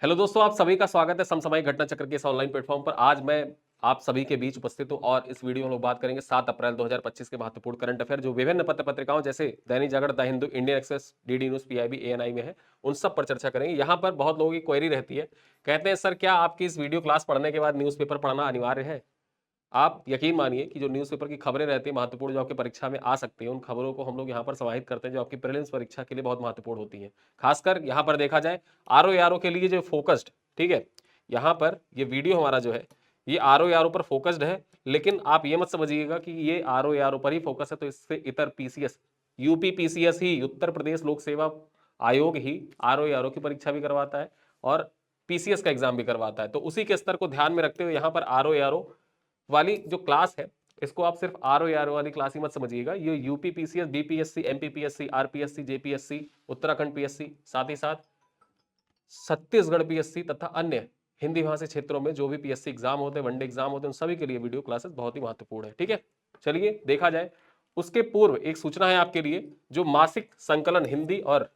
Hello दोस्तों, आप सभी का स्वागत है समसामयिक घटना चक्र के इस ऑनलाइन प्लेटफॉर्म पर। आज मैं आप सभी के बीच उपस्थित हूं और इस वीडियो में लोग बात करेंगे 7 अप्रैल 2025 के महत्वपूर्ण करंट अफेयर जो विभिन्न पत्र पत्रिकाओं जैसे Dainik Jagran, the Hindu, Indian Express, DD News, PIB, ANI में है। उन सब पर चर्चा करेंगे। यहाँ पर बहुत लोगों की क्वेरी रहती है, कहते हैं सर क्या आपकी इस वीडियो क्लास पढ़ने के बाद न्यूज़पेपर पढ़ना अनिवार्य है? आप यकीन मानिए कि जो न्यूज़पेपर की खबरें रहती हैं महत्वपूर्ण, जो आपकी परीक्षा में आ सकती हैं, उन खबरों को हम लोग यहाँ पर समाहित करते हैं जो आपकी प्रीलिम्स परीक्षा के लिए बहुत महत्वपूर्ण होती हैं। खासकर यहाँ पर देखा जाए आरओ के लिए जो फोकस्ड, ठीक है, यहाँ पर ये वीडियो हमारा जो है ये आरओ पर फोकस्ड है। लेकिन आप ये मत समझिएगा कि ये आरओ पर ही फोकस है तो इससे इतर पीसीएस, यूपी पीसीएस ही, उत्तर प्रदेश लोक सेवा आयोग ही आरओ की परीक्षा भी करवाता है और पीसीएस का एग्जाम भी करवाता है। तो उसी के स्तर को ध्यान में रखते हुए यहाँ पर आरओ वाली जो क्लास है, इसको आप सिर्फ आरओ वाली क्लास ही मत समझिएगा। ये UP PCS, BPSC, MPPSC, RPSC, JPSC, Uttarakhand PSC, साथ ही साथ छत्तीसगढ़ पीएससी तथा अन्य हिंदी भाषी क्षेत्रों में जो भी पीएससी एग्जाम होते हैं, वनडे एग्जाम होते हैं, उन सभी के लिए वीडियो क्लासेस बहुत ही महत्वपूर्ण है। ठीक है, चलिए देखा जाए। उसके पूर्व एक सूचना है आपके लिए, जो मासिक संकलन हिंदी और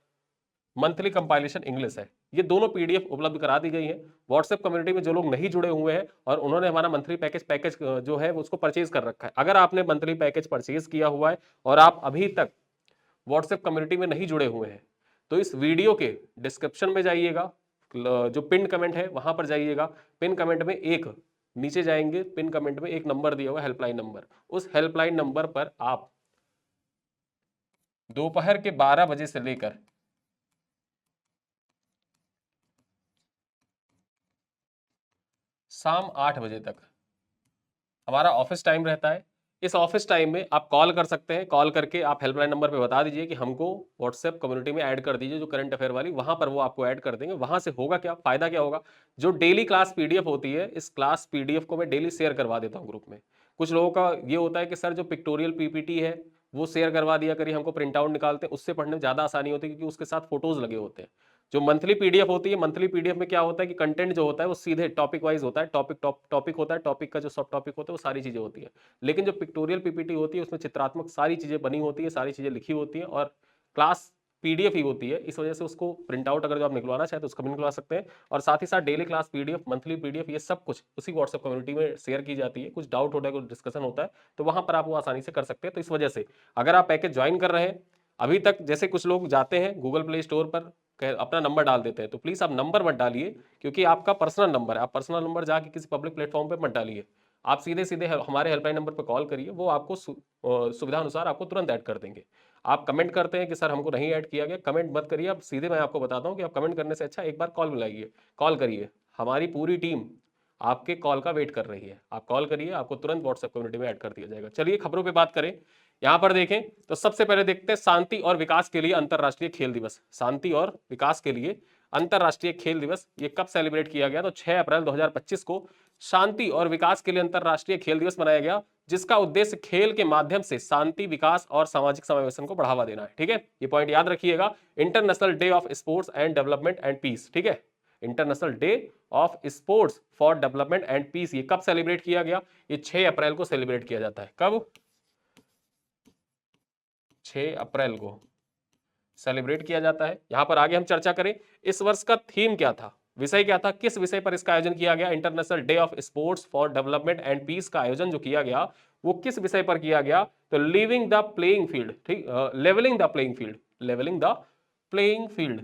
मंथली कंपाइलेशन इंग्लिश है, ये दोनों पीडीएफ उपलब्ध करा दी गई है। व्हाट्सएप कम्युनिटी में जो लोग नहीं जुड़े हुए हैं और उन्होंने हमारा मंथली पैकेज जो है उसको परचेज कर रखा है, अगर आपने मंथली पैकेज परचेज किया हुआ है और आप अभी तक व्हाट्सएप कम्युनिटी में नहीं जुड़े हुए हैं तो इस वीडियो के डिस्क्रिप्शन में जाइएगा, जो पिन कमेंट है वहां पर जाइएगा। पिन कमेंट में एक नीचे जाएंगे, पिन कमेंट में एक नंबर दिया हुआ हेल्पलाइन नंबर, उस हेल्पलाइन नंबर पर आप दोपहर के 12 बजे से लेकर शाम 8 बजे तक हमारा ऑफिस टाइम रहता है। इस ऑफिस टाइम में आप कॉल कर सकते हैं। कॉल करके आप हेल्पलाइन नंबर पे बता दीजिए कि हमको व्हाट्सएप कम्युनिटी में ऐड कर दीजिए, जो करंट अफेयर वाली, वहां पर वो आपको ऐड कर देंगे। वहां से होगा क्या फायदा, क्या होगा, जो डेली क्लास पीडीएफ होती है, इस क्लास पीडीएफ को मैं डेली शेयर करवा देता हूँ ग्रुप में। कुछ लोगों का ये होता है कि सर जो पिक्टोरियल पीपीटी है वो शेयर करवा दिया करिए, हमको प्रिंट आउट निकालते हैं, उससे पढ़ने में ज्यादा आसानी होती है क्योंकि उसके साथ फोटोज लगे होते हैं। जो मंथली पीडीएफ होती है, मंथली पीडीएफ में क्या होता है कि कंटेंट जो होता है वो सीधे टॉपिक वाइज होता है, टॉपिक होता है, टॉपिक का जो सब टॉपिक होता है वो सारी चीजें होती है। लेकिन जो पिक्टोरियल पीपीटी होती है उसमें चित्रात्मक सारी चीजें बनी होती है, सारी चीजें लिखी होती हैं और क्लास पीडीएफ ही होती है। इस वजह से उसको प्रिंट आउट अगर जो आप निकलवाना चाहे तो उसका भी निकलवा सकते हैं। और साथ ही साथ daily class PDF, monthly PDF, ये सब कुछ उसी व्हाट्सएप कम्युनिटी में शेयर की जाती है। कुछ डाउट होता है, कुछ डिस्कशन होता है, तो वहां पर आप वो आसानी से कर सकते हैं। तो इस वजह से अगर आप पैकेज ज्वाइन कर रहे हैं अभी तक, जैसे कुछ लोग जाते हैं गूगल प्ले स्टोर पर अपना नंबर डाल देते हैं, तो प्लीज आप नंबर मत डालिए क्योंकि आपका पर्सनल नंबर है। आप पर्सनल नंबर जाके किसी पब्लिक प्लेटफॉर्म पे मत डालिए। आप सीधे सीधे हमारे हेल्पलाइन नंबर पर कॉल करिए, वो आपको सुविधा अनुसार आपको तुरंत ऐड कर देंगे। आप कमेंट करते हैं कि सर हमको नहीं ऐड किया गया, कमेंट मत करिए। आप सीधे, मैं आपको बताता हूँ कि आप कमेंट करने से अच्छा एक बार कॉल मिलाइए, कॉल करिए। हमारी पूरी टीम आपके कॉल का वेट कर रही है। आप कॉल करिए, आपको तुरंत व्हाट्सएप कम्युनिटी में ऐड कर दिया जाएगा। चलिए खबरों पे बात करें। यहां पर देखें तो सबसे पहले देखते हैं शांति और विकास के लिए अंतरराष्ट्रीय खेल दिवस। शांति और विकास के लिए अंतरराष्ट्रीय खेल दिवस ये कब सेलिब्रेट किया गया? तो 6 अप्रैल 2025 को शांति और विकास के लिए अंतरराष्ट्रीय खेल दिवस मनाया गया, जिसका उद्देश्य खेल के माध्यम से शांति, विकास और सामाजिक समावेशन को बढ़ावा देना है। ठीक है, ये पॉइंट याद रखिएगा। International Day of Sports and Development and Peace, ठीक है, International Day of Sports for Development and Peace, ये कब सेलिब्रेट किया गया? ये 6 अप्रैल को सेलिब्रेट किया जाता है। कब? 6 अप्रैल को सेलिब्रेट किया जाता है। यहां पर आगे हम चर्चा करें, इस वर्ष का थीम क्या था, विषय क्या था, किस विषय पर इसका आयोजन किया गया? International Day of Sports for Development and Peace का आयोजन जो किया गया वो किस विषय पर किया गया? तो लिविंग द प्लेइंग फील्ड, ठीक, levelling the playing field, levelling the playing field,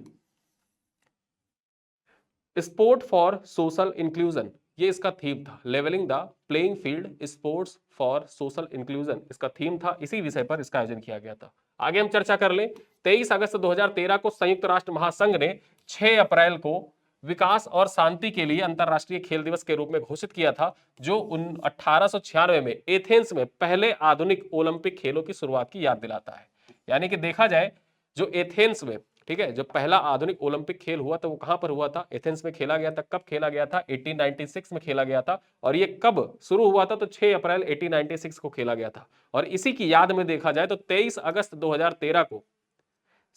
sport for social inclusion, ये इसका थीम था। Levelling the playing field, sports for social inclusion इसका थीम था। इसी विषय पर इसका आयोजन किया गया था। आगे हम चर्चा कर लें। 23 अगस्त 2013 को संयुक्त राष्ट्र महासंघ ने 6 अप्रैल को विकास और शांति के लिए अंतरराष्ट्रीय खेल दिवस के रूप में घोषित किया था, जो 1896 में एथेंस में पहले आधुनिक ओलंपिक खेलों की शुरुआत की याद दिलाता है। यानी कि देखा जाए, जो एथेंस में, ठीक है, जो पहला आधुनिक ओलंपिक खेल हुआ था वो कहां पर हुआ था? एथेंस में खेला गया था। कब खेला गया था? 1896 में खेला गया था। और ये कब शुरू हुआ था? तो 6 अप्रैल 1896 को खेला गया था। और इसी की याद में देखा जाए तो 23 अगस्त 2013 को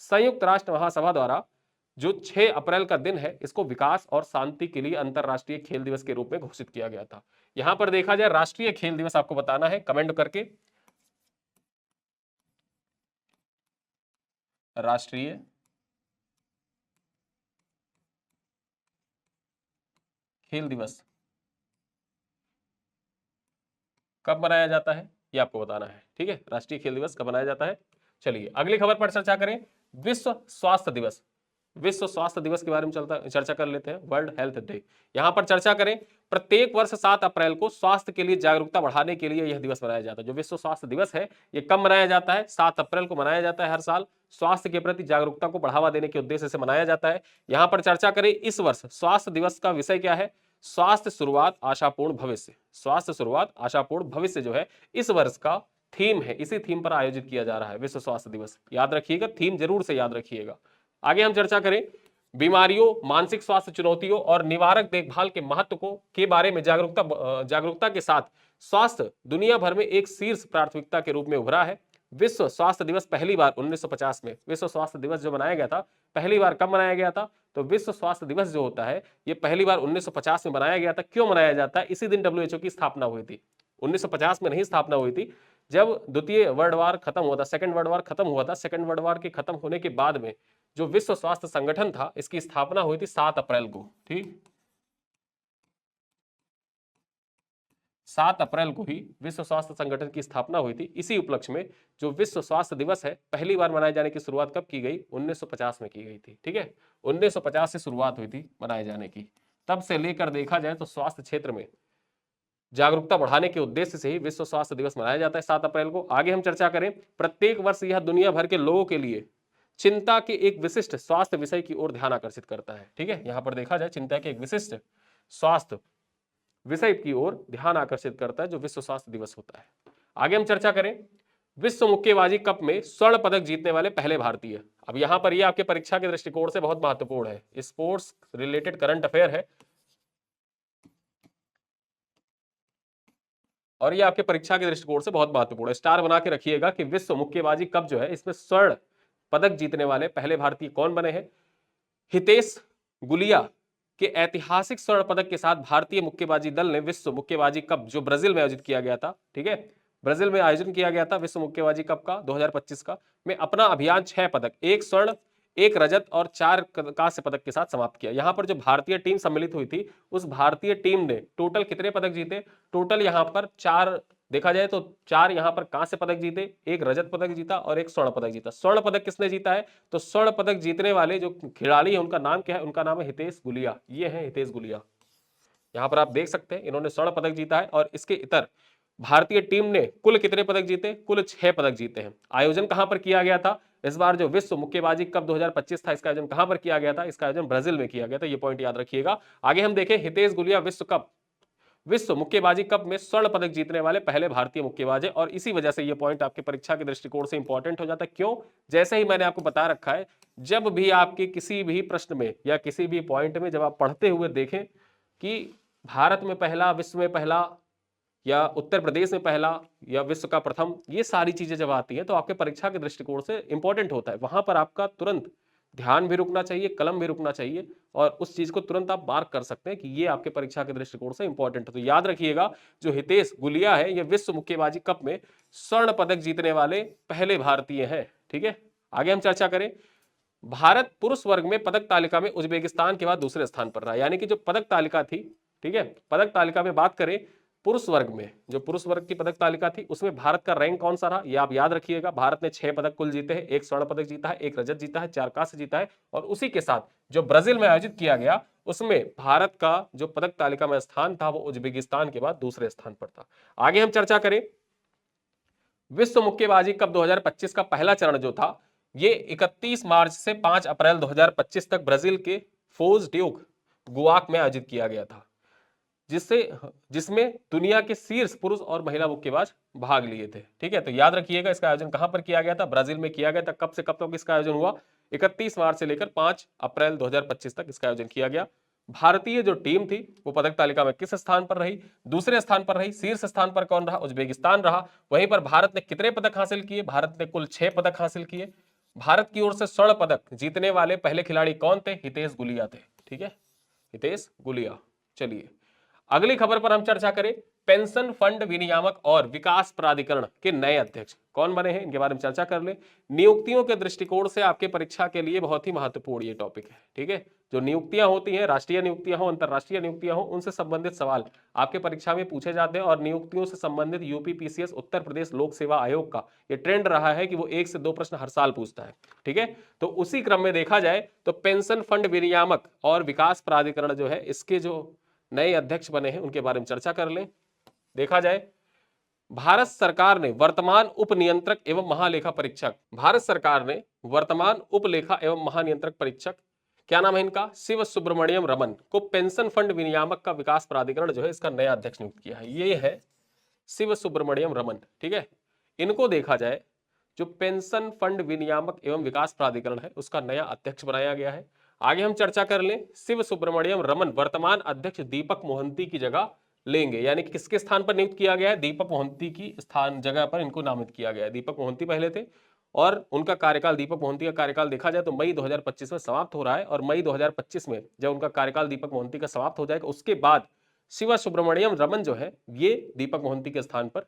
संयुक्त राष्ट्र महासभा द्वारा जो 6 अप्रैल का दिन है, इसको विकास और शांति के लिए अंतरराष्ट्रीय खेल दिवस के रूप में घोषित किया गया था। यहां पर देखा जाए, राष्ट्रीय खेल दिवस आपको बताना है कमेंट करके। राष्ट्रीय खेल दिवस कब मनाया जाता है ये आपको बताना है, ठीक है। राष्ट्रीय खेल दिवस कब मनाया जाता है। चलिए अगली खबर पर चर्चा करें, विश्व स्वास्थ्य दिवस। विश्व स्वास्थ्य दिवस के बारे में चर्चा कर लेते हैं, वर्ल्ड हेल्थ डे। यहां पर चर्चा करें, प्रत्येक वर्ष 7 अप्रैल को स्वास्थ्य के लिए जागरूकता बढ़ाने के लिए यह दिवस मनाया जाता है। जो विश्व स्वास्थ्य दिवस है ये कब मनाया जाता है, 7 अप्रैल को मनाया जाता है हर साल। स्वास्थ्य के प्रति जागरूकता को बढ़ावा देने के उद्देश्य से मनाया जाता है। यहां पर चर्चा करें, इस वर्ष स्वास्थ्य दिवस का विषय क्या है, स्वास्थ्य शुरुआत आशापूर्ण भविष्य। स्वास्थ्य शुरुआत आशापूर्ण भविष्य जो है इस वर्ष का थीम है, इसी थीम पर आयोजित किया जा रहा है विश्व स्वास्थ्य दिवस। याद रखिएगा, थीम जरूर से याद रखिएगा। आगे हम चर्चा करें, बीमारियों, मानसिक स्वास्थ्य चुनौतियों और निवारक देखभाल के महत्व को के बारे में जागरूकता के साथ स्वास्थ्य दुनिया भर में एक शीर्ष प्राथमिकता के रूप में उभरा है। विश्व स्वास्थ्य दिवस पहली बार 1950 में, विश्व स्वास्थ्य दिवस जो मनाया गया था पहली बार कब मनाया गया था, तो विश्व स्वास्थ्य दिवस जो होता है ये पहली बार 1950 में मनाया गया था। क्यों मनाया जाता है, इसी दिन WHO की स्थापना हुई थी। 1950 में नहीं स्थापना हुई थी, जब द्वितीय वर्ल्ड वार खत्म हुआ था, सेकंड वर्ल्ड वार खत्म हुआ था। सेकंड वर्ल्ड वार के खत्म होने के बाद में जो विश्व स्वास्थ्य संगठन था इसकी स्थापना हुई थी 7 अप्रैल को, ठीक 7 अप्रैल को ही विश्व स्वास्थ्य संगठन की स्थापना हुई थी। इसी उपलक्ष्य में जो विश्व स्वास्थ्य दिवस है पहली बार मनाए जाने की शुरुआत कब की गई, 1950 में की गई थी, ठीक है। 1950 से शुरुआत हुई थी मनाए जाने की। तब से लेकर देखा जाए तो स्वास्थ्य क्षेत्र में जागरूकता बढ़ाने के उद्देश्य से ही विश्व स्वास्थ्य दिवस मनाया जाता है 7 अप्रैल को। आगे हम चर्चा करें, प्रत्येक वर्ष यह दुनिया भर के लोगों के लिए चिंता के एक विशिष्ट स्वास्थ्य विषय की ओर ध्यान आकर्षित करता है, ठीक है। यहां पर देखा जाए चिंता के एक विशिष्ट स्वास्थ्य विषय की ओर ध्यान आकर्षित करता है जो विश्व स्वास्थ्य दिवस होता है। आगे हम चर्चा करें, विश्व मुक्केबाजी कप में स्वर्ण पदक जीतने वाले पहले भारतीय। अब यहां पर यह आपके परीक्षा के दृष्टिकोण से बहुत महत्वपूर्ण है, स्पोर्ट्स रिलेटेड करंट अफेयर है और ये आपके परीक्षा के दृष्टिकोण से बहुत महत्वपूर्ण है। स्टार बना के रखिएगा कि विश्व मुक्केबाजी कप जो है इसमें स्वर्ण पदक जीतने वाले पहले भारतीय कौन बने हैं। हितेश गुलिया के ऐतिहासिक स्वर्ण पदक के साथ भारतीय मुक्केबाजी दल ने विश्व मुक्केबाजी कप जो ब्राजील में आयोजित किया गया था, ठीक है, ब्राजील में आयोजन किया गया था विश्व मुक्केबाजी कप का 2025 का, में अपना अभियान 6 पदक, 1 स्वर्ण, 1 रजत और 4 कांस्य पदक के साथ समाप्त किया। यहां पर जो भारतीय टीम सम्मिलित हुई थी उस भारतीय टीम ने टोटल कितने पदक जीते, टोटल यहां पर 4 देखा जाए तो 4 यहां पर कांस्य पदक जीते, 1 रजत पदक जीता और 1 स्वर्ण पदक जीता। स्वर्ण पदक किसने जीता है, तो स्वर्ण पदक जीतने वाले जो खिलाड़ी है उनका नाम क्या है, उनका नाम है हितेश गुलिया। ये है हितेश गुलिया, यहां पर आप देख सकते हैं इन्होंने स्वर्ण पदक जीता है। और इसके इतर भारतीय टीम ने कुल कितने पदक जीते, कुल 6 पदक जीते हैं। आयोजन कहां पर किया गया था, इस बार जो विश्व मुक्केबाजी कप 2025 था इसका आयोजन कहां पर किया गया था, इसका आयोजन ब्राजील में किया गया था, ये पॉइंट याद रखिएगा। आगे हम देखें, हितेश गुलिया विश्व मुक्केबाजी कप में स्वर्ण पदक जीतने वाले पहले भारतीय मुक्केबाज है और इसी वजह से यह पॉइंट आपके परीक्षा के दृष्टिकोण से इंपॉर्टेंट हो जाता है। क्यों, जैसे ही मैंने आपको बता रखा है, जब भी आपके किसी भी प्रश्न में या किसी भी पॉइंट में जब आप पढ़ते हुए देखें कि भारत में पहला, विश्व में पहला, या उत्तर प्रदेश में पहला, या विश्व का प्रथम, ये सारी चीजें जब आती हैं तो आपके परीक्षा के दृष्टिकोण से इंपॉर्टेंट होता है। वहां पर आपका तुरंत ध्यान भी रुकना चाहिए, कलम भी रुकना चाहिए और उस चीज को तुरंत आप मार्क कर सकते हैं कि ये आपके परीक्षा के दृष्टिकोण से इंपॉर्टेंट है। तो याद रखिएगा, जो हितेश गुलिया है ये विश्व मुक्केबाजी कप में स्वर्ण पदक जीतने वाले पहले भारतीय हैं, ठीक है। आगे हम चर्चा करें, भारत पुरुष वर्ग में पदक तालिका में उज्बेकिस्तान के बाद दूसरे स्थान पर रहा। यानी कि जो पदक तालिका थी, ठीक है, पदक तालिका में बात करें पुरुष वर्ग में, जो पुरुष वर्ग की पदक तालिका थी उसमें भारत का रैंक कौन सा रहा, ये आप याद रखिएगा। भारत ने 6 पदक कुल जीते हैं, 1 स्वर्ण पदक जीता है, 1 रजत जीता है, 4 कांस्य जीता है। और उसी के साथ जो ब्राजील में आयोजित किया गया उसमें भारत का जो पदक तालिका में स्थान था वो उज्बेकिस्तान के बाद दूसरे स्थान पर था। आगे हम चर्चा करें, विश्व मुक्केबाजी कप 2025 का पहला चरण जो था ये 31 मार्च से 5 अप्रैल 2025 तक ब्राजील के फोज ड्यूक गुआक में आयोजित किया गया था, जिसमें दुनिया के शीर्ष पुरुष और महिला मुक्केबाज भाग लिए थे, ठीक है। तो याद रखिएगा इसका आयोजन कहां पर किया गया था, ब्राजील में किया गया था। कब से कब तक इसका आयोजन हुआ, 31 मार्च से लेकर 5 अप्रैल 2025 तक इसका आयोजन किया गया। भारतीय जो टीम थी वो पदक तालिका में किस स्थान पर रही, दूसरे स्थान पर रही। शीर्ष स्थान पर कौन रहा, उज्बेकिस्तान रहा। वहीं पर भारत ने कितने पदक हासिल किए, भारत ने कुल 6 पदक हासिल किए। भारत की ओर से स्वर्ण पदक जीतने वाले पहले खिलाड़ी कौन थे, हितेश गुलिया थे, ठीक है, हितेश गुलिया। चलिए अगली खबर पर हम चर्चा करें, पेंशन फंड विनियामक और विकास प्राधिकरण के नए अध्यक्ष कौन बने हैं, इनके बारे में चर्चा कर ले। नियुक्तियों के दृष्टिकोण से आपके परीक्षा के लिए बहुत ही महत्वपूर्ण ये टॉपिक है, ठीक है। जो नियुक्तियां होती हैं, राष्ट्रीय नियुक्तियां हो, अंतरराष्ट्रीय नियुक्तियां हो, उनसे संबंधित सवाल आपके परीक्षा में पूछे जाते हैं। और नियुक्तियों से संबंधित यूपीपीसीएस उत्तर प्रदेश लोक सेवा आयोग का ये ट्रेंड रहा है कि वो 1 से 2 प्रश्न हर साल पूछता है। ठीक है, तो उसी क्रम में देखा जाए तो पेंशन फंड विनियामक और विकास प्राधिकरण जो है, इसके जो नए अध्यक्ष बने हैं उनके बारे में चर्चा कर लें। देखा जाए, भारत सरकार ने वर्तमान उप नियंत्रक एवं महालेखा परीक्षक, भारत सरकार ने वर्तमान उपलेखा एवं महानियंत्रक परीक्षक, क्या नाम है इनका, शिव सुब्रमण्यम रमन को पेंशन फंड विनियामक का विकास प्राधिकरण जो है इसका नया अध्यक्ष नियुक्त किया है। ये है शिव सुब्रमण्यम रमन। ठीक है, इनको देखा जाए, जो पेंशन फंड विनियामक एवं विकास प्राधिकरण है उसका नया अध्यक्ष बनाया गया है। आगे हम चर्चा कर लें, शिव सुब्रमण्यम रमन वर्तमान अध्यक्ष दीपक मोहंती की जगह लेंगे, यानी कि किसके स्थान पर नियुक्त किया गया है, दीपक मोहंती की स्थान जगह पर इनको नामित किया गया है। दीपक मोहंती पहले थे और उनका कार्यकाल, दीपक मोहंती का कार्यकाल देखा जाए तो मई 2025 में समाप्त हो रहा है। और मई 2025 में जब उनका कार्यकाल दीपक मोहंती का समाप्त हो जाएगा उसके बाद शिव सुब्रमण्यम रमन जो है ये दीपक मोहंती के स्थान पर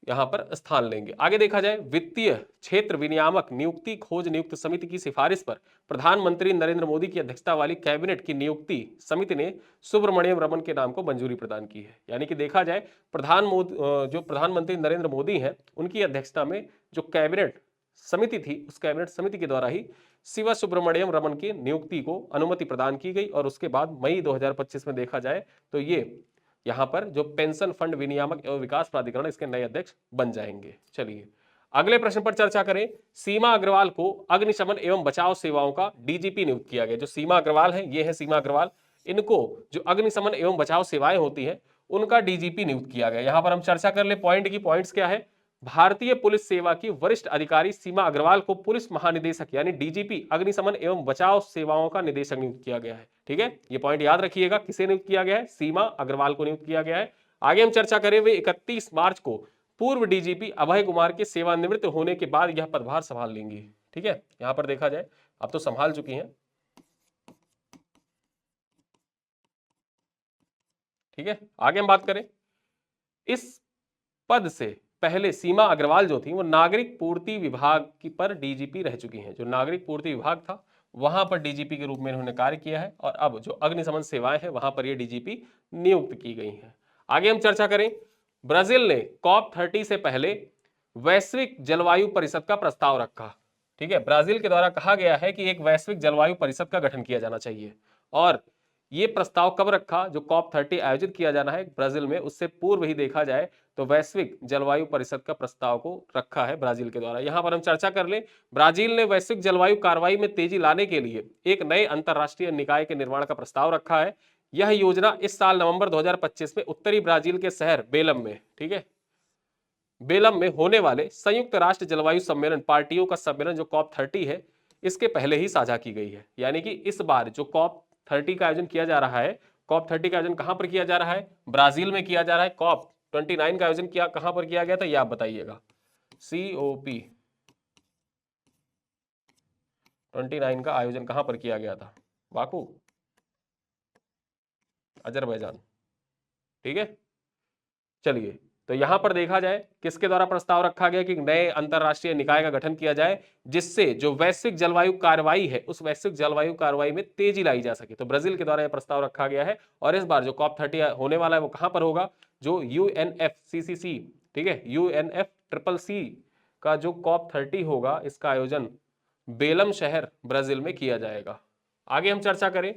यहां पर स्थान लेंगे। आगे देखा जाए, वित्तीय क्षेत्र विनियामक नियुक्ति खोज नियुक्त समिति की सिफारिश पर प्रधानमंत्री नरेंद्र मोदी की अध्यक्षता वाली कैबिनेट की नियुक्ति समिति ने सुब्रमण्यम रमन के नाम को मंजूरी प्रदान की है। यानी कि देखा जाए, जो प्रधानमंत्री नरेंद्र मोदी हैं उनकी अध्यक्षता में जो कैबिनेट समिति थी, उस कैबिनेट समिति के द्वारा ही शिव सुब्रमण्यम रमन की नियुक्ति को अनुमति प्रदान की गई। और उसके बाद मई 2025 में देखा जाए तो ये यहां पर जो पेंशन फंड विनियामक एवं विकास प्राधिकरण इसके नए अध्यक्ष बन जाएंगे। चलिए अगले प्रश्न पर चर्चा करें। सीमा अग्रवाल को अग्निशमन एवं बचाव सेवाओं का डीजीपी नियुक्त किया गया। जो सीमा अग्रवाल है, ये है सीमा अग्रवाल, इनको जो अग्निशमन एवं बचाव सेवाएं होती हैं उनका डीजीपी नियुक्त किया गया। यहां पर हम चर्चा कर ले पॉइंट की, पॉइंट्स क्या है। भारतीय पुलिस सेवा की वरिष्ठ अधिकारी सीमा अग्रवाल को पुलिस महानिदेशक यानी डीजीपी अग्निशमन एवं बचाव सेवाओं का निदेशक नियुक्त किया गया है। ठीक है, ये पॉइंट याद रखिएगा, किसे नियुक्त किया गया है, सीमा अग्रवाल को नियुक्त किया गया है। आगे हम चर्चा करें, वे 31 मार्च को पूर्व डीजीपी अभय कुमार के सेवानिवृत्त होने के बाद यह पदभार संभाल लेंगी। ठीक है, यहां पर देखा जाए अब तो संभाल चुकी हैं। ठीक है, आगे हम बात करें, इस पद से पहले सीमा अग्रवाल जो थी वो नागरिक पूर्ति विभाग की पर डीजीपी रह चुकी हैं। जो नागरिक पूर्ति विभाग था वहां पर डीजीपी के रूप में इन्होंने कार्य किया है और अब जो अग्निशमन सेवाएं हैं वहां पर ये डीजीपी नियुक्त की गई हैं। आगे हम चर्चा करें, ब्राजील ने COP30 से पहले वैश्विक जलवायु परिषद का प्रस्ताव रखा। ठीक है, ब्राजील के द्वारा कहा गया है कि एक वैश्विक जलवायु परिषद का गठन किया जाना चाहिए। और ये प्रस्ताव कब रखा, जो COP30 आयोजित किया जाना है ब्राजील में उससे पूर्व ही देखा जाए तो वैश्विक जलवायु परिषद का प्रस्ताव को रखा है ब्राजील के द्वारा। यहां पर हम चर्चा कर लें, ब्राजील ने वैश्विक जलवायु कार्रवाई में तेजी लाने के लिए एक नए अंतरराष्ट्रीय निकाय के निर्माण का प्रस्ताव रखा है। यह योजना इस साल नवंबर 2025 में उत्तरी ब्राजील के शहर बेलम में, ठीक है, बेलम में होने वाले संयुक्त राष्ट्र जलवायु सम्मेलन पार्टियों का सम्मेलन जो COP30 है इसके पहले ही साझा की गई है। यानी कि इस बार जो COP30 का आयोजन किया जा रहा है, COP30 का आयोजन कहां पर किया जा रहा है, ब्राजील में किया जा रहा है। COP29 का आयोजन किया कहां पर किया गया था, यह आप बताइएगा। COP29 का आयोजन कहां पर किया गया था, बाकू, अजरबैजान। ठीक है, चलिए तो यहां पर देखा जाए किसके द्वारा प्रस्ताव रखा गया कि नए अंतरराष्ट्रीय निकाय का गठन किया जाए जिससे जो वैश्विक जलवायु कार्रवाई है उस वैश्विक जलवायु कार्रवाई में तेजी लाई जा सके। तो ब्राजील के द्वारा यह प्रस्ताव रखा गया है और इस बार जो COP30 होने वाला है वो कहां पर होगा, जो UNFCCC, ठीक है, UNFCCC का जो COP30 होगा इसका आयोजन बेलम शहर ब्राजील में किया जाएगा। आगे हम चर्चा करें,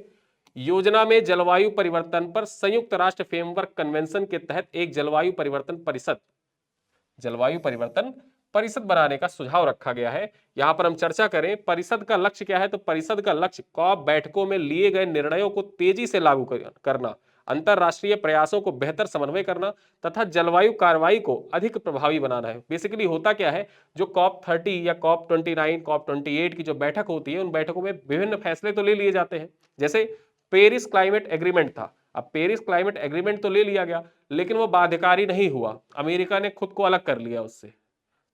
योजना में जलवायु परिवर्तन पर संयुक्त राष्ट्र फ्रेमवर्क कन्वेंशन के तहत एक जलवायु परिवर्तन परिषद बनाने का सुझाव रखा गया है। यहां पर हम चर्चा करें परिषद का लक्ष्य क्या है, तो परिषद का लक्ष्य COP बैठकों में लिए गए निर्णयों को तेजी से लागू करना, अंतरराष्ट्रीय प्रयासों को बेहतर समन्वय करना तथा जलवायु कार्रवाई को अधिक प्रभावी बनाना है। बेसिकली होता क्या है, जो COP30 या COP29, COP28 की जो बैठक होती है उन बैठकों में विभिन्न फैसले तो ले लिए जाते हैं। जैसे पेरिस क्लाइमेट एग्रीमेंट था, अब पेरिस क्लाइमेट एग्रीमेंट तो ले लिया गया लेकिन वो बाध्यकारी नहीं हुआ, अमेरिका ने खुद को अलग कर लिया उससे।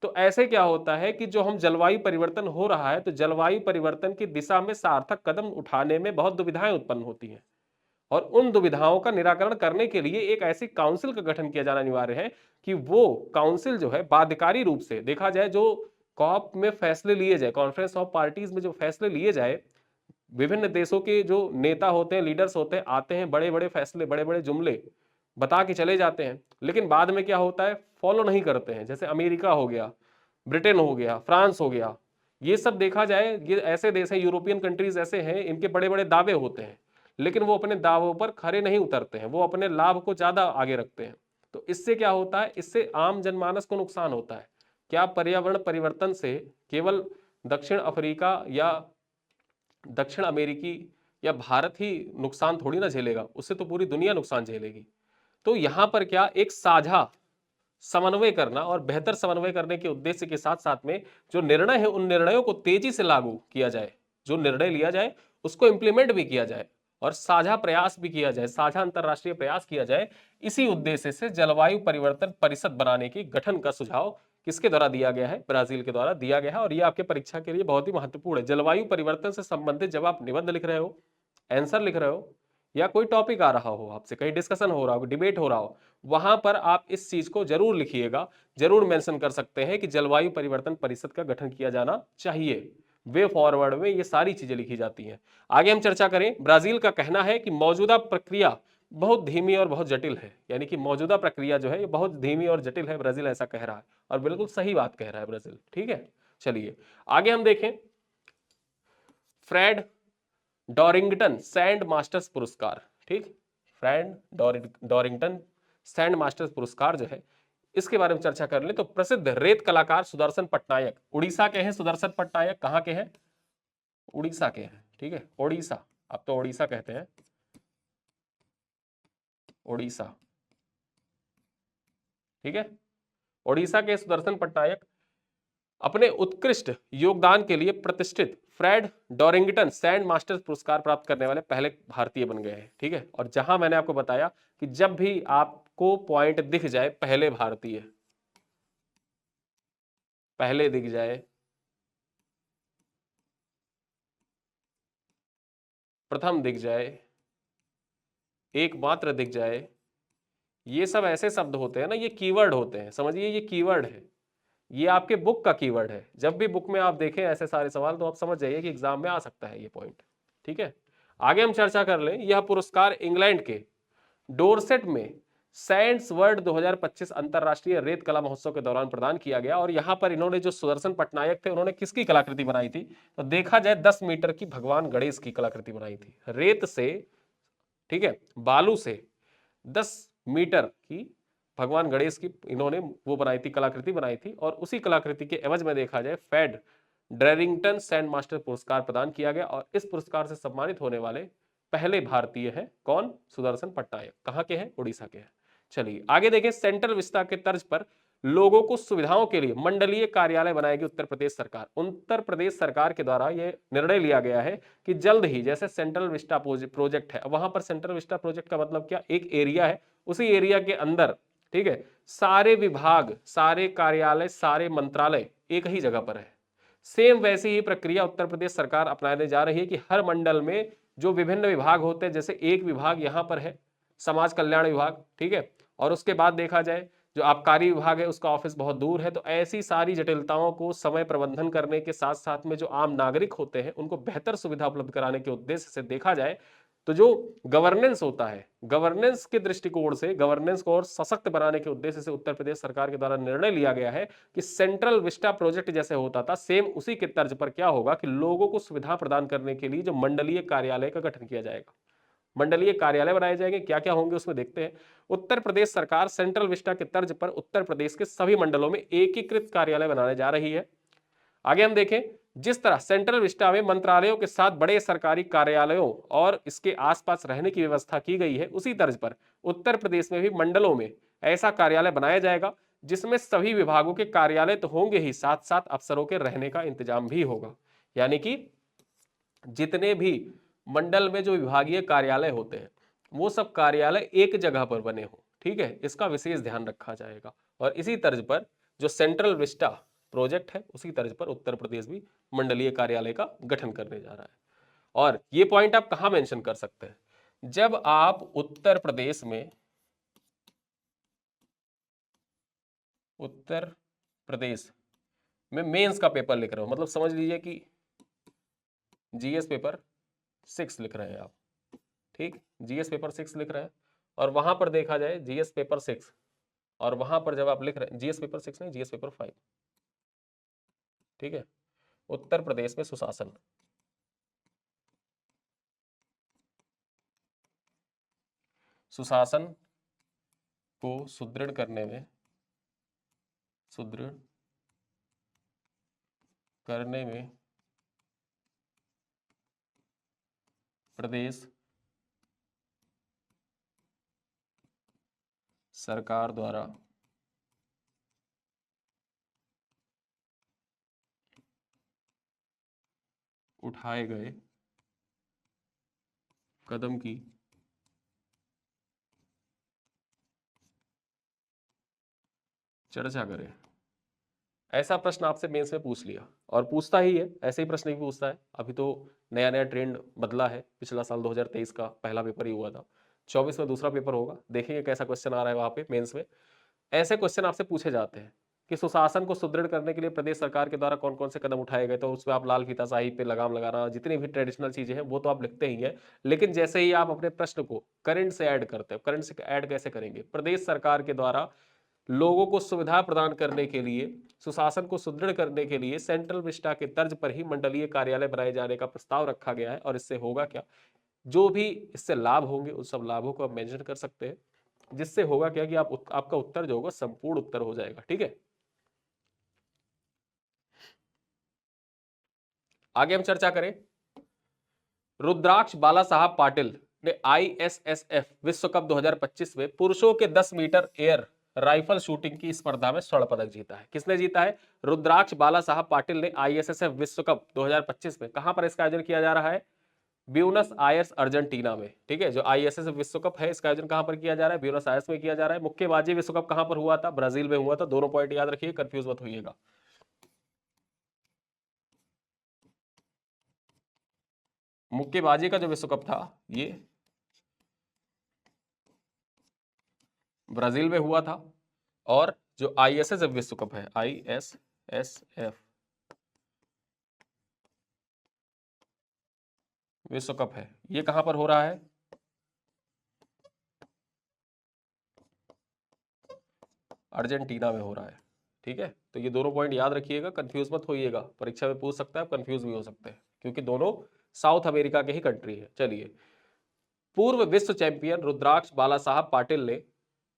तो ऐसे क्या होता है कि जो हम जलवायु परिवर्तन हो रहा है तो जलवायु परिवर्तन की दिशा में सार्थक कदम उठाने में बहुत दुविधाएं उत्पन्न होती हैं और उन दुविधाओं का निराकरण करने के लिए एक ऐसी काउंसिल का गठन किया जाना अनिवार्य है कि वो काउंसिल जो है बाध्यकारी रूप से देखा जाए, जो COP में फैसले लिए जाए, कॉन्फ्रेंस ऑफ पार्टीज में जो फैसले लिए जाए विभिन्न देशों के जो नेता होते हैं, लीडर्स होते हैं, आते हैं, बड़े बड़े फैसले, बड़े बड़े जुमले बता के चले जाते हैं, लेकिन बाद में क्या होता है, फॉलो नहीं करते हैं। जैसे अमेरिका हो गया, ब्रिटेन हो गया, फ्रांस हो गया, ये सब देखा जाए, ये ऐसे देश हैं, यूरोपियन कंट्रीज ऐसे हैं, इनके बड़े बड़े दावे होते हैं, लेकिन वो अपने दावों पर खरे नहीं उतरते हैं, वो अपने लाभ को ज्यादा आगे रखते हैं। तो इससे क्या होता है, इससे आम जनमानस को नुकसान होता है। क्या पर्यावरण परिवर्तन से केवल दक्षिण अफ्रीका या दक्षिण अमेरिकी या भारत ही नुकसान थोड़ी ना झेलेगा, उससे तो पूरी दुनिया नुकसान झेलेगी। तो यहां पर क्या, एक साझा समन्वय करना और बेहतर समन्वय करने के उद्देश्य के साथ साथ में जो निर्णय है, उन निर्णयों को तेजी से लागू किया जाए, जो निर्णय लिया जाए उसको इंप्लीमेंट भी किया जाए और साझा प्रयास भी किया जाए, साझा अंतरराष्ट्रीय प्रयास किया जाए। इसी उद्देश्य से जलवायु परिवर्तन परिषद बनाने की गठन का सुझाव किसके द्वारा दिया गया है, ब्राजील के द्वारा दिया गया है। और ये आपके परीक्षा के लिए बहुत ही महत्वपूर्ण है। जलवायु परिवर्तन से संबंधित जब आप निबंध लिख रहे हो, आंसर लिख रहे हो, या कोई टॉपिक आ रहा हो, आपसे कहीं डिस्कशन हो रहा हो, डिबेट हो रहा हो, वहां पर आप इस चीज को जरूर लिखिएगा, जरूर मेंशन कर सकते हैं कि जलवायु परिवर्तन परिषद का गठन किया जाना चाहिए। वे फॉरवर्ड में ये सारी चीजें लिखी जाती हैं। आगे हम चर्चा करें। ब्राजील का कहना है कि मौजूदा प्रक्रिया बहुत धीमी और बहुत जटिल है, यानी कि मौजूदा प्रक्रिया जो है ये बहुत धीमी और जटिल है, ब्राजील ऐसा कह रहा है, और बिल्कुल सही बात कह रहा है ब्राजील। ठीक है, चलिए आगे हम देखें। फ्रेड डॉरिंगटन सैंड मास्टर्स पुरस्कार, ठीक, फ्रेड डॉरिंगटन सैंड मास्टर्स पुरस्कार जो है, इसके बारे में चर्चा कर ले तो प्रसिद्ध रेत कलाकार सुदर्शन पटनायक, उड़ीसा के हैं सुदर्शन पटनायक, कहां के हैं, उड़ीसा के हैं। ठीक है, ओडिशा, अब तो ओडिशा कहते हैं, ओडिशा। ठीक है, ओडिशा के सुदर्शन पटनायक अपने उत्कृष्ट योगदान के लिए प्रतिष्ठित फ्रेड डॉरिंगटन सैंड मास्टर्स पुरस्कार प्राप्त करने वाले पहले भारतीय बन गए हैं। ठीक है, और जहां मैंने आपको बताया कि जब भी आपको पॉइंट दिख जाए, पहले भारतीय, पहले दिख जाए, प्रथम दिख जाए, एकमात्र दिख जाए, ये सब ऐसे शब्द होते हैं ना, ये कीवर्ड होते हैं, समझिए ये कीवर्ड है, ये आपके बुक का कीवर्ड है। जब भी बुक में आप देखें ऐसे सारे सवाल तो आप समझ जाइए कि एग्जाम में आ सकता है ये पॉइंट। ठीक है, आगे हम चर्चा कर लें। यह पुरस्कार इंग्लैंड के डोरसेट में सैंड्स वर्ल्ड 2025 अंतरराष्ट्रीय रेत कला महोत्सव के दौरान प्रदान किया गया। और यहां पर इन्होंने, जो सुदर्शन पटनायक थे, उन्होंने किसकी कलाकृति बनाई थी, तो देखा जाए 10 मीटर की भगवान गणेश की कलाकृति बनाई थी, रेत से, ठीक है, बालू से 10 मीटर की भगवान गणेश की इन्होंने वो बनाई थी, कलाकृति बनाई थी। और उसी कलाकृति के एवज में देखा जाए फेड ड्रेरिंगटन सैंड मास्टर पुरस्कार प्रदान किया गया। और इस पुरस्कार से सम्मानित होने वाले पहले भारतीय हैं कौन, सुदर्शन पटनायक। कहां के हैं, उड़ीसा के हैं। चलिए आगे देखें। सेंट्रल विस्ता के तर्ज पर लोगों को सुविधाओं के लिए मंडलीय कार्यालय बनाएगी उत्तर प्रदेश सरकार। उत्तर प्रदेश सरकार के द्वारा यह निर्णय लिया गया है कि जल्द ही, जैसे सेंट्रल विस्टा प्रोजेक्ट है, वहां पर सेंट्रल विस्टा प्रोजेक्ट का मतलब क्या, एक एरिया है, उसी एरिया के अंदर, ठीक है, सारे विभाग, सारे कार्यालय, सारे मंत्रालय एक ही जगह पर है। सेम वैसी ही प्रक्रिया उत्तर प्रदेश सरकार अपनाने जा रही है कि हर मंडल में जो विभिन्न विभाग होते हैं, जैसे एक विभाग यहां पर है समाज कल्याण विभाग, ठीक है, और उसके बाद देखा जाए जो आबकारी विभाग है उसका ऑफिस बहुत दूर है। तो ऐसी सारी जटिलताओं को समय प्रबंधन करने के साथ साथ में जो आम नागरिक होते हैं उनको बेहतर सुविधा उपलब्ध कराने के उद्देश्य से देखा जाए तो जो गवर्नेंस होता है, गवर्नेंस के दृष्टिकोण से, गवर्नेंस को और सशक्त बनाने के उद्देश्य से उत्तर प्रदेश सरकार के द्वारा निर्णय लिया गया है कि सेंट्रल विस्टा प्रोजेक्ट जैसे होता था, सेम उसी के तर्ज पर क्या होगा कि लोगों को सुविधा प्रदान करने के लिए जो मंडलीय कार्यालय का गठन किया जाएगा, मंडलीय कार्यालय बनाए जाएंगे। क्या क्या होंगे उसमें देखते हैं। उत्तर प्रदेश सरकार सेंट्रल विस्टा के तर्ज पर उत्तर प्रदेश के सभी मंडलों में एकीकृत कार्यालय बनाने जा रही है। आगे हम देखें, जिस तरह सेंट्रल विस्टा में मंत्रालयों के साथ बड़े सरकारी कार्यालयों और इसके आसपास रहने की व्यवस्था की गई है, उसी तर्ज पर उत्तर प्रदेश में भी मंडलों में ऐसा कार्यालय बनाया जाएगा जिसमें सभी विभागों के कार्यालय तो होंगे ही, साथ साथ अफसरों के रहने का इंतजाम भी होगा। यानी कि जितने भी मंडल में जो विभागीय कार्यालय होते हैं वो सब कार्यालय एक जगह पर बने हो। ठीक है, इसका विशेष ध्यान रखा जाएगा। और इसी तर्ज पर जो सेंट्रल विस्टा प्रोजेक्ट है, उसी तर्ज पर उत्तर प्रदेश भी मंडलीय कार्यालय का गठन करने जा रहा है। और ये पॉइंट आप कहां मेंशन कर सकते हैं, जब आप उत्तर प्रदेश में, उत्तर प्रदेश में मेंस का पेपर लिख रहे हो, मतलब समझ लीजिए कि जीएस पेपर 6 लिख रहे हैं आप, ठीक, जीएस पेपर 6 लिख रहे हैं, और वहां पर देखा जाए जीएस पेपर 6, और वहां पर जब आप लिख रहे हैं जीएस पेपर 6 नहीं, जीएस पेपर 5, ठीक है, उत्तर प्रदेश में सुशासन, सुशासन को सुदृढ़ करने में प्रदेश सरकार द्वारा उठाए गए कदम की चर्चा करें। ऐसा प्रश्न आपसे मेंस में पूछ लिया, और पूछता ही है, ऐसे ही प्रश्न भी पूछता है। अभी तो नया नया ट्रेंड बदला है, पिछला साल 2023 का पहला पेपर ही हुआ था, 24 में दूसरा पेपर होगा, देखेंगे कैसा क्वेश्चन आ रहा है वहां पे मेंस में। ऐसे क्वेश्चन आपसे पूछे जाते हैं कि सुशासन को सुदृढ़ करने के लिए प्रदेश सरकार के द्वारा कौन कौन से कदम उठाए गए, तो उसमें आप लाल फीताशाही पे लगाम लगाना, जितनी भी ट्रेडिशनल चीजें हैं वो तो आप लिखते ही हैं, लेकिन जैसे ही आप अपने प्रश्न को करंट से ऐड करते हैं, करंट से ऐड कैसे करेंगे, प्रदेश सरकार के द्वारा लोगों को सुविधा प्रदान करने के लिए, सुशासन को सुदृढ़ करने के लिए सेंट्रल विस्टा के तर्ज पर ही मंडलीय कार्यालय बनाए जाने का प्रस्ताव रखा गया है। और इससे होगा क्या, जो भी इससे लाभ होंगे उन सब लाभों को आप मेंशन कर सकते हैं, जिससे होगा क्या कि आपका उत्तर जो होगा संपूर्ण उत्तर हो जाएगा। ठीक है, आगे हम चर्चा करें। रुद्राक्ष बाला साहब पाटिल ने ISSF विश्व कप 2025 में पुरुषों के 10 मीटर एयर राइफल शूटिंग की स्पर्धा में स्वर्ण पदक जीता है। किसने जीता है? रुद्राक्ष बाला साहब पाटिल ने ISSF विश्व कप 2025 में, कहां पर इसका आयोजन किया जा रहा है? ब्यूनस आयर्स अर्जेंटीना में। ठीक है, जो ISSF विश्व कप है इसका आयोजन कहां पर किया जा रहा है? ब्यूनस आयर्स में किया जा रहा है। मुक्केबाजी विश्व कप कहां पर हुआ था? ब्राजील में हुआ था। दोनों पॉइंट याद रखिए, कंफ्यूज मत होइएगा। मुक्केबाजी का जो विश्व कप था ये ब्राजील में हुआ था, और जो ISSF विश्व कप है, ISSF विश्व कप है, ये कहां पर हो रहा है? अर्जेंटीना में हो रहा है। ठीक है, तो ये दोनों पॉइंट याद रखिएगा, कंफ्यूज मत होइएगा, परीक्षा में पूछ सकता है, कंफ्यूज भी हो सकते हैं, क्योंकि दोनों साउथ अमेरिका के ही कंट्री है। चलिए, पूर्व विश्व चैंपियन रुद्राक्ष बाला साहब पाटिल ने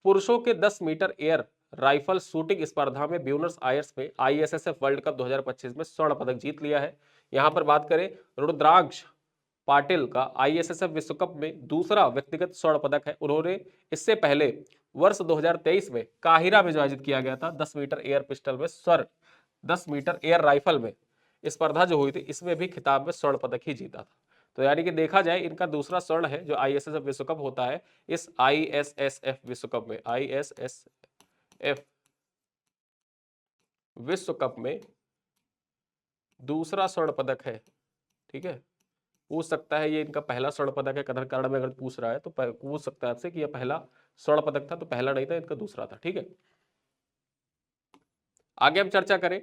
पुरुषों के 10 मीटर एयर राइफल शूटिंग स्पर्धा में ब्यूनस आयर्स में ISSF वर्ल्ड कप 2025 में स्वर्ण पदक जीत लिया है। यहां पर बात करें, रुद्राक्ष पाटिल का ISSF विश्व कप में दूसरा व्यक्तिगत स्वर्ण पदक है। उन्होंने इससे पहले वर्ष 2023 में काहिरा में जो आयोजित किया गया था 10 मीटर एयर पिस्टल में स्वर्ण, 10 मीटर एयर राइफल में स्पर्धा जो हुई थी, इसमें भी खिताब में स्वर्ण पदक ही जीता था। तो यानी कि देखा जाए इनका दूसरा स्वर्ण है जो ISSF विश्व कप होता है। इस ISSF विश्व कप में, ISSF विश्व कप में दूसरा स्वर्ण पदक है। ठीक है, पूछ सकता है ये इनका पहला स्वर्ण पदक है, कदर कारण में अगर पूछ रहा है तो पूछ सकता है आपसे कि यह पहला स्वर्ण पदक था, तो पहला नहीं था, इनका दूसरा था। ठीक है, आगे हम चर्चा करें।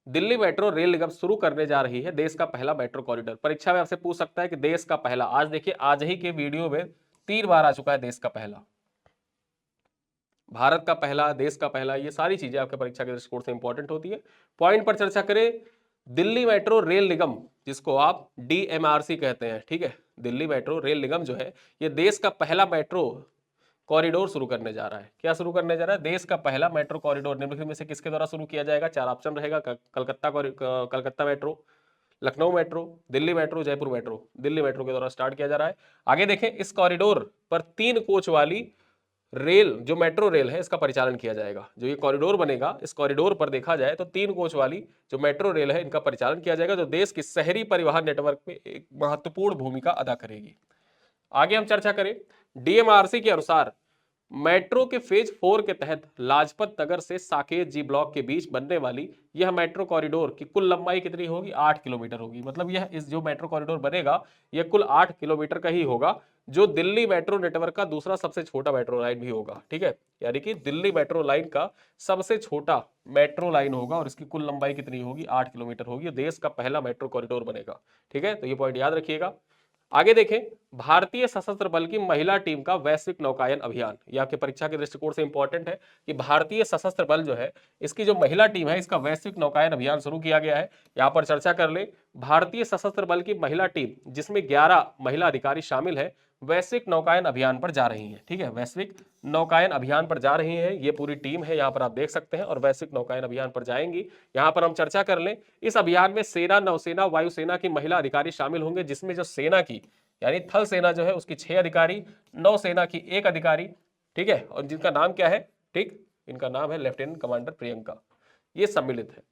दिल्ली मेट्रो रेल निगम शुरू करने जा रही है देश का पहला मेट्रो कॉरिडोर। परीक्षा में आपसे पूछ सकता है कि देश का पहला, आज देखिए आज ही के वीडियो में 3 बार आ चुका है देश का पहला, भारत का पहला, देश का पहला, ये सारी चीजें आपके परीक्षा के दृष्टिकोण से इंपॉर्टेंट होती है। पॉइंट पर चर्चा करें। दिल्ली मेट्रो रेल निगम, जिसको आप DMRC कहते हैं, ठीक है, दिल्ली मेट्रो रेल निगम जो है ये देश का पहला मेट्रो कॉरिडोर शुरू करने जा रहा है। क्या शुरू करने जा रहा है? देश का पहला मेट्रो कॉरिडोर। निम्नलिखित में से किसके द्वारा शुरू किया जाएगा? 4 ऑप्शन रहेगा, Calcutta metro, Lucknow metro, Delhi metro, Jaipur metro. Delhi metro के द्वारा स्टार्ट किया जा रहा है। आगे देखें, इस कॉरिडोर पर 3 कोच वाली रेल, जो मेट्रो रेल है, इसका परिचालन किया जाएगा। जो ये कॉरिडोर बनेगा, इस कॉरिडोर पर देखा जाए तो 3 कोच वाली जो मेट्रो रेल है इनका परिचालन किया जाएगा, जो देश की शहरी परिवहन नेटवर्क में एक महत्वपूर्ण भूमिका अदा करेगी। आगे हम चर्चा करें। DMRC के अनुसार मेट्रो के फेज 4 के तहत लाजपत नगर से साकेत जी ब्लॉक के बीच बनने वाली यह मेट्रो कॉरिडोर की कुल लंबाई कितनी होगी? 8 किलोमीटर होगी। मतलब यह इस जो मेट्रो कॉरिडोर बनेगा यह कुल 8 किलोमीटर का ही होगा, जो दिल्ली मेट्रो नेटवर्क का दूसरा सबसे छोटा मेट्रो लाइन भी होगा। ठीक है, यानी कि दिल्ली मेट्रो लाइन का सबसे छोटा मेट्रो लाइन होगा, और इसकी कुल लंबाई कितनी होगी? 8 किलोमीटर होगी। देश का पहला मेट्रो कॉरिडोर बनेगा। ठीक है, तो ये पॉइंट याद रखिएगा। आगे देखें, भारतीय सशस्त्र बल की महिला टीम का वैश्विक नौकायन अभियान, यह आपके परीक्षा के दृष्टिकोण से इंपॉर्टेंट है कि भारतीय सशस्त्र बल जो है इसकी जो महिला टीम है इसका वैश्विक नौकायन अभियान शुरू किया गया है। यहां पर चर्चा कर ले, भारतीय सशस्त्र बल की महिला टीम जिसमें 11 महिला अधिकारी शामिल है वैश्विक नौकायन अभियान पर जा रही है। ठीक है, वैश्विक नौकायन अभियान पर जा रही है, ये पूरी टीम है, यहाँ पर आप देख सकते हैं, और वैश्विक नौकायन अभियान पर जाएंगी। यहाँ पर हम चर्चा कर लें, इस अभियान में सेना, नौसेना, वायुसेना की महिला अधिकारी शामिल होंगे, जिसमें जो सेना की यानी थल सेना जो है उसकी 6 अधिकारी, नौसेना की 1 अधिकारी, ठीक है, और जिनका नाम क्या है, ठीक, इनका नाम है लेफ्टिनेंट कमांडर प्रियंका, ये सम्मिलित है।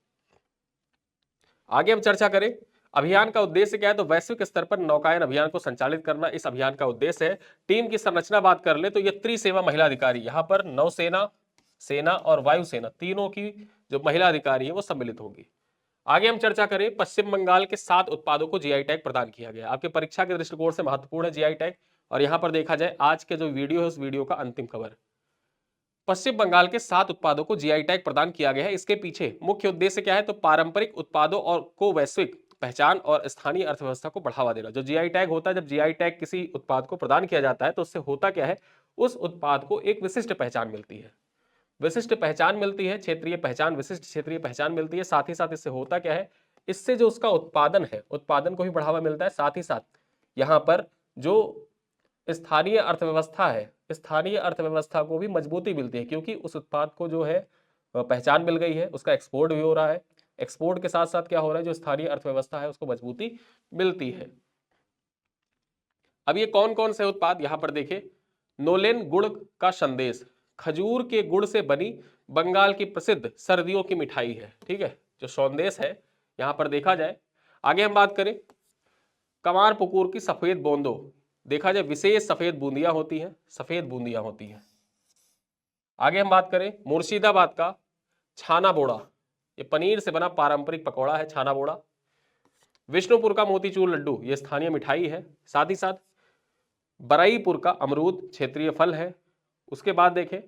आगे हम चर्चा करें, अभियान का उद्देश्य क्या है, तो वैश्विक स्तर पर नौकायन अभियान को संचालित करना इस अभियान का उद्देश्य है। टीम की संरचना बात कर ले तो ये त्रिसेवा महिला अधिकारी, यहां पर नौसेना, सेना और वायुसेना तीनों की जो महिला अधिकारी है वो सम्मिलित होंगी। आगे हम चर्चा करें, पश्चिम बंगाल के 7 उत्पादों को जीआई टैग प्रदान किया गया। आपके परीक्षा के दृष्टिकोण से महत्वपूर्ण है जीआई टैग, और यहां पर देखा जाए आज के जो वीडियो है उस वीडियो का अंतिम खबर, पश्चिम बंगाल के 7 उत्पादों को जीआई टैग प्रदान किया गया है। इसके पीछे मुख्य उद्देश्य क्या है, तो पारंपरिक उत्पादों और को वैश्विक पहचान और स्थानीय अर्थव्यवस्था को बढ़ावा देना। जो जीआई टैग होता है, जब जीआई टैग किसी उत्पाद को प्रदान किया जाता है तो उससे होता क्या है, उस उत्पाद को एक विशिष्ट पहचान मिलती है, विशिष्ट पहचान मिलती है, क्षेत्रीय पहचान, विशिष्ट क्षेत्रीय पहचान मिलती है। साथ ही साथ इससे होता क्या है, इससे जो उसका उत्पादन है, उत्पादन को भी बढ़ावा मिलता है। साथ ही साथ यहाँ पर जो स्थानीय अर्थव्यवस्था है, स्थानीय अर्थव्यवस्था को भी मजबूती मिलती है, क्योंकि उस उत्पाद को जो है पहचान मिल गई है, उसका एक्सपोर्ट भी हो रहा है। एक्सपोर्ट के साथ साथ क्या हो रहा है, जो स्थानीय अर्थव्यवस्था है उसको मजबूती मिलती है। अब ये कौन कौन से उत्पाद, यहां पर देखिए, नोलेन गुड़ का संदेश, खजूर के गुड़ से बनी बंगाल की प्रसिद्ध सर्दियों की मिठाई है। ठीक है, जो संदेश है यहां पर देखा जाए। आगे हम बात करें, कमार पुकुर की सफेद बोंदो, देखा जाए विशेष सफेद बूंदियां होती हैं, सफेद बूंदियां होती हैं। आगे हम बात करें, मुर्शिदाबाद का छाना बोड़ा, ये पनीर से बना पारंपरिक पकौड़ा है, छाना बोड़ा। विष्णुपुर का मोतीचूर लड्डू, ये स्थानीय मिठाई है। साथ ही साथ बरईपुर का अमरूद क्षेत्रीय फल है। उसके बाद देखें,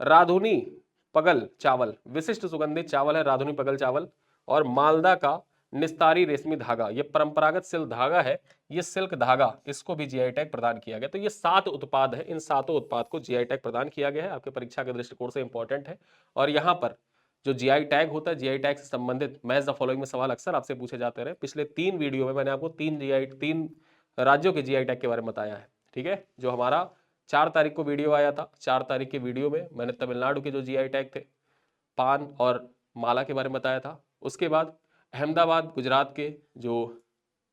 राधुनी पगल चावल, विशिष्ट सुगंधित चावल है राधुनी पगल चावल। और मालदा का निस्तारी रेशमी धागा, ये परंपरागत सिल्क धागा है, ये सिल्क धागा, इसको भी जीआई टैग प्रदान किया गया। तो ये 7 उत्पाद है, इन 7 उत्पाद को जीआई टैग प्रदान किया गया है, आपके परीक्षा के दृष्टिकोण से इंपॉर्टेंट है। और यहाँ पर जो जीआई टैग होता है, जीआई टैग से संबंधित मैच द फॉलोइंग में सवाल अक्सर आपसे पूछे जाते रहे। पिछले 3 वीडियो में मैंने आपको 3 राज्यों के जीआई टैग के बारे में बताया है। ठीक है, जो हमारा 4 तारीख को वीडियो आया था, 4 तारीख के वीडियो में मैंने तमिलनाडु के जो जीआई टैग थे, पान और माला के बारे में बताया था। उसके बाद अहमदाबाद गुजरात के जो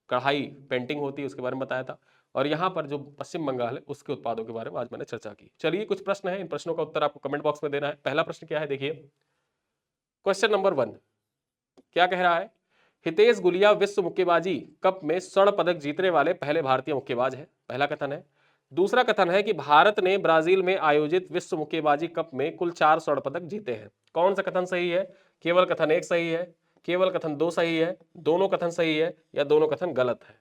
कढ़ाई पेंटिंग होती है उसके बारे में बताया था। और यहाँ पर जो पश्चिम बंगाल है उसके उत्पादों के बारे में आज मैंने चर्चा की। चलिए, कुछ प्रश्न है, इन प्रश्नों का उत्तर आपको कमेंट बॉक्स में देना है। पहला प्रश्न क्या है, देखिए, क्वेश्चन नंबर 1 क्या कह रहा है, हितेश गुलिया विश्व मुक्केबाजी कप में स्वर्ण पदक जीतने वाले पहले भारतीय मुक्केबाज है, पहला कथन है। दूसरा कथन है कि भारत ने ब्राजील में आयोजित विश्व मुक्केबाजी कप में कुल 4 स्वर्ण पदक जीते हैं। कौन सा कथन सही है, केवल कथन 1 सही है, केवल कथन 2 सही है, दोनों कथन सही है, या दोनों कथन गलत है।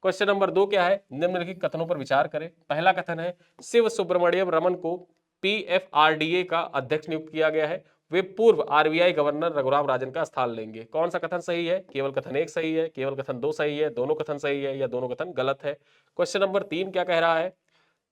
क्वेश्चन नंबर 2 क्या है, निम्नलिखित कथनों पर विचार करें। पहला कथन है, शिव सुब्रमण्यम रमन को पीएफआरडीए का अध्यक्ष नियुक्त किया गया है, वे पूर्व आरबीआई गवर्नर रघुराम राजन का स्थान लेंगे। कौन सा कथन सही है, केवल कथन 1 सही है, केवल कथन 2 सही है, दोनों कथन सही है, या दोनों कथन गलत है। क्वेश्चन नंबर 3 क्या कह रहा है,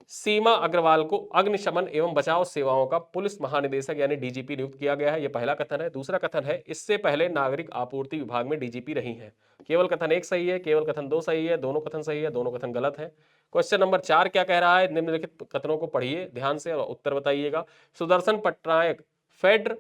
सीमा अग्रवाल को अग्निशमन एवं बचाव सेवाओं का पुलिस महानिदेशक यानी डीजीपी नियुक्त किया गया है, यह पहला कथन है। दूसरा कथन है, इससे पहले नागरिक आपूर्ति विभाग में डीजीपी रही हैं। केवल कथन 1 सही है, केवल कथन 2 सही है, दोनों कथन सही है, दोनों कथन गलत है। क्वेश्चन नंबर 4 क्या कह रहा है, निम्नलिखित कथनों को पढ़िए ध्यान से और उत्तर बताइएगा। Sudarshan Pattnaik Fred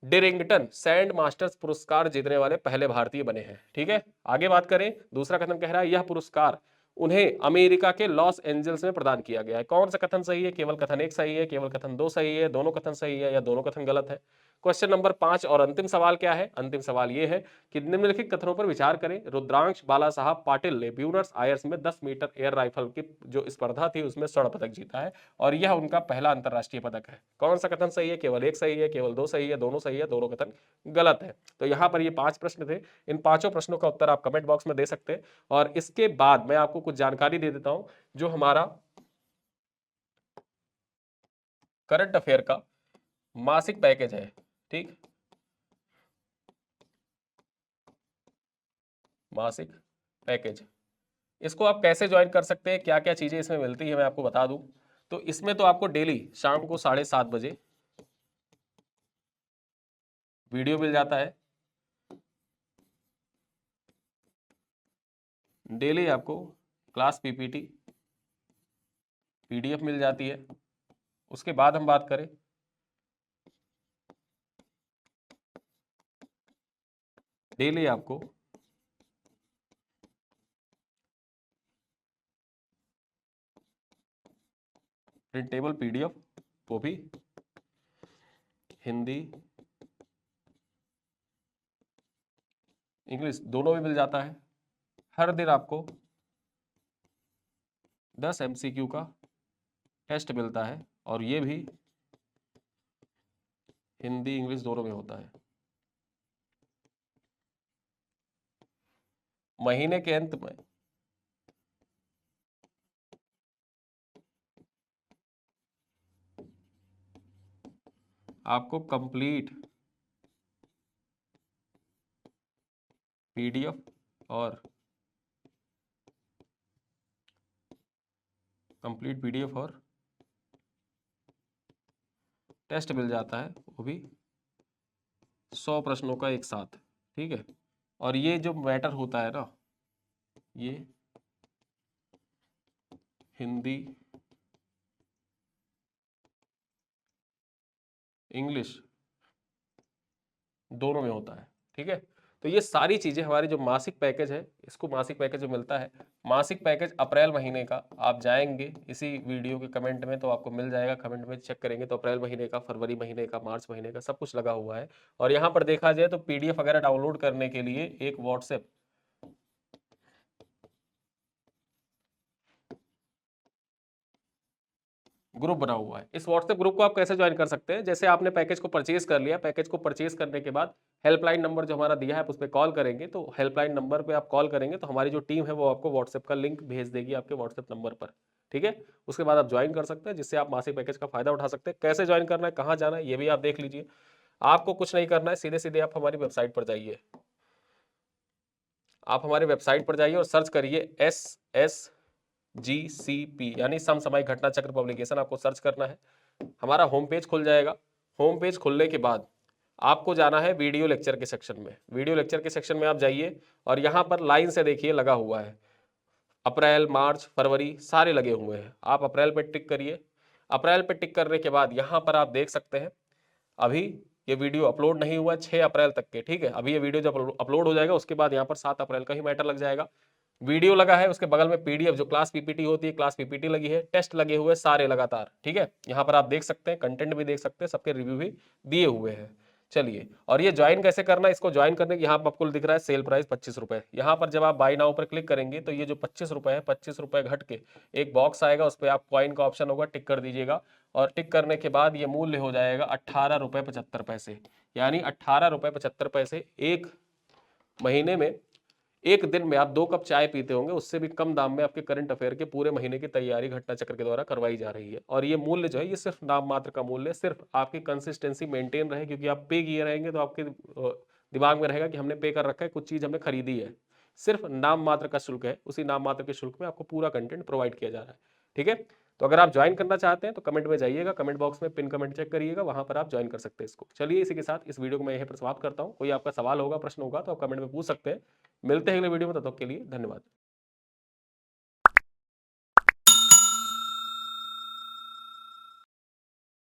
Darrington sand masters पुरस्कार जीतने वाले पहले भारतीय बने हैं। ठीक है, आगे बात करें, दूसरा कथन कह रहा है, यह पुरस्कार उन्हें अमेरिका के लॉस एंजल्स में प्रदान किया गया है। कौन सा कथन सही है, केवल कथन 1 सही है, केवल कथन 2 सही है, दोनों कथन सही है, या दोनों कथन गलत है। क्वेश्चन नंबर 5 और अंतिम सवाल क्या है, अंतिम सवाल यह है कि निम्नलिखित कथनों पर विचार करें। रुद्रांश बाला साहब पाटिल ने ब्यूनर्स आयर्स में 10 मीटर एयर राइफल की जो स्पर्धा थी उसमें स्वर्ण पदक जीता है, और यह उनका पहला अंतरराष्ट्रीय पदक है। कौन सा कथन सही है, केवल 1 सही है, केवल 2 सही है, दोनों सही है, दोनों कथन गलत है। तो यहाँ पर ये 5 प्रश्न थे, इन 5 प्रश्नों का उत्तर आप कमेंट बॉक्स में दे सकते हैं। और इसके बाद मैं आपको कुछ जानकारी दे देता हूं, जो हमारा करंट अफेयर का मासिक पैकेज है। ठीक, मासिक पैकेज इसको आप कैसे ज्वाइन कर सकते हैं, क्या क्या चीज़ें इसमें मिलती है मैं आपको बता दूं। तो इसमें तो आपको डेली शाम को 7:30 बजे वीडियो मिल जाता है, डेली आपको क्लास पीपीटी पीडीएफ मिल जाती है। उसके बाद हम बात करें डेली आपको प्रिंटेबल पीडीएफ, वो भी हिंदी इंग्लिश दोनों में मिल जाता है। हर दिन आपको 10 MCQ का टेस्ट मिलता है और ये भी हिंदी इंग्लिश दोनों में होता है। महीने के अंत में आपको कंप्लीट पीडीएफ और टेस्ट मिल जाता है, वो भी 100 प्रश्नों का एक साथ। ठीक है, और ये जो मैटर होता है ना, ये हिंदी इंग्लिश दोनों में होता है। ठीक है, तो ये सारी चीजें हमारी जो मासिक पैकेज है, इसको मासिक पैकेज जो मिलता है, मासिक पैकेज अप्रैल महीने का आप जाएंगे इसी वीडियो के कमेंट में तो आपको मिल जाएगा। कमेंट में चेक करेंगे तो अप्रैल महीने का, फरवरी महीने का, मार्च महीने का सब कुछ लगा हुआ है। और यहाँ पर देखा जाए तो पीडीएफ वगैरह डाउनलोड करने के लिए एक व्हाट्सएप ग्रुप बना हुआ है। इस व्हाट्सएप ग्रुप को आप कैसे ज्वाइन कर सकते हैं, जैसे आपने पैकेज को परचेज कर लिया, पैकेज को परचेज करने के बाद हेल्पलाइन नंबर जो हमारा दिया है आप उस पर कॉल करेंगे, तो हेल्पलाइन नंबर पे आप कॉल करेंगे तो हमारी जो टीम है वो आपको व्हाट्सएप का लिंक भेज देगी आपके व्हाट्सएप नंबर पर। ठीक है, उसके बाद आप ज्वाइन कर सकते हैं, जिससे आप मासिक पैकेज का फायदा उठा सकते हैं। कैसे ज्वाइन करना है, कहाँ जाना है, ये भी आप देख लीजिए। आपको कुछ नहीं करना है, सीधे सीधे आप हमारी वेबसाइट पर जाइए। आप हमारी वेबसाइट पर जाइए और सर्च करिए SSGCP यानी समसामयिक घटना चक्र पब्लिकेशन, आपको सर्च करना है। हमारा होम पेज खुल जाएगा। होम पेज खुलने के बाद आपको जाना है वीडियो लेक्चर के सेक्शन में। वीडियो लेक्चर के सेक्शन में आप जाइए और यहाँ पर लाइन से देखिए लगा हुआ है अप्रैल, मार्च, फरवरी सारे लगे हुए हैं। आप अप्रैल पे टिक करिए। अप्रैल पे टिक करने के बाद यहाँ पर आप देख सकते हैं अभी ये वीडियो अपलोड नहीं हुआ 6 अप्रैल तक के। ठीक है, अभी ये वीडियो जब अपलोड हो जाएगा उसके बाद यहाँ पर 7 अप्रैल का ही मैटर लग जाएगा। वीडियो लगा है, उसके बगल में पीडीएफ जो क्लास पीपीटी होती है, क्लास पीपीटी लगी है, टेस्ट लगे हुए सारे लगातार। ठीक है, यहाँ पर आप देख सकते हैं, कंटेंट भी देख सकते हैं, सबके रिव्यू भी दिए हुए हैं। चलिए, और ये ज्वाइन कैसे करना है, इसको ज्वाइन करने के यहाँ पर आपको दिख रहा है सेल प्राइस 25 रुपए। यहाँ पर जब आप बाई नाउ पर क्लिक करेंगे तो ये जो 25 रुपए है, 25 रुपए घट के एक बॉक्स आएगा, उस पर आप कॉइन का ऑप्शन होगा, टिक कर दीजिएगा और टिक करने के बाद ये मूल्य हो जाएगा 18 रुपए 75 पैसे। यानी 18 रुपए 75 पैसे एक महीने में, एक दिन में आप 2 कप चाय पीते होंगे, उससे भी कम दाम में आपके करंट अफेयर के पूरे महीने की तैयारी घटना चक्र के द्वारा करवाई जा रही है। और ये मूल्य जो है ये सिर्फ नाम मात्र का मूल्य है, सिर्फ आपकी कंसिस्टेंसी मेंटेन रहे, क्योंकि आप पे किए रहेंगे तो आपके दिमाग में रहेगा कि हमने पे कर रखा है, कुछ चीज हमने खरीदी है। सिर्फ नाम मात्र का शुल्क है, उसी नाम मात्र के शुल्क में आपको पूरा कंटेंट प्रोवाइड किया जा रहा है। ठीक है, तो अगर आप ज्वाइन करना चाहते हैं तो कमेंट में जाइएगा, कमेंट बॉक्स में पिन कमेंट चेक करिएगा, वहां पर आप ज्वाइन कर सकते हैं इसको। चलिए, इसी के साथ इस वीडियो को मैं यहीं पर समाप्त करता हूं। कोई आपका सवाल होगा, प्रश्न होगा तो आप कमेंट में पूछ सकते हैं। मिलते हैं अगले वीडियो में, तब तक के लिए धन्यवाद।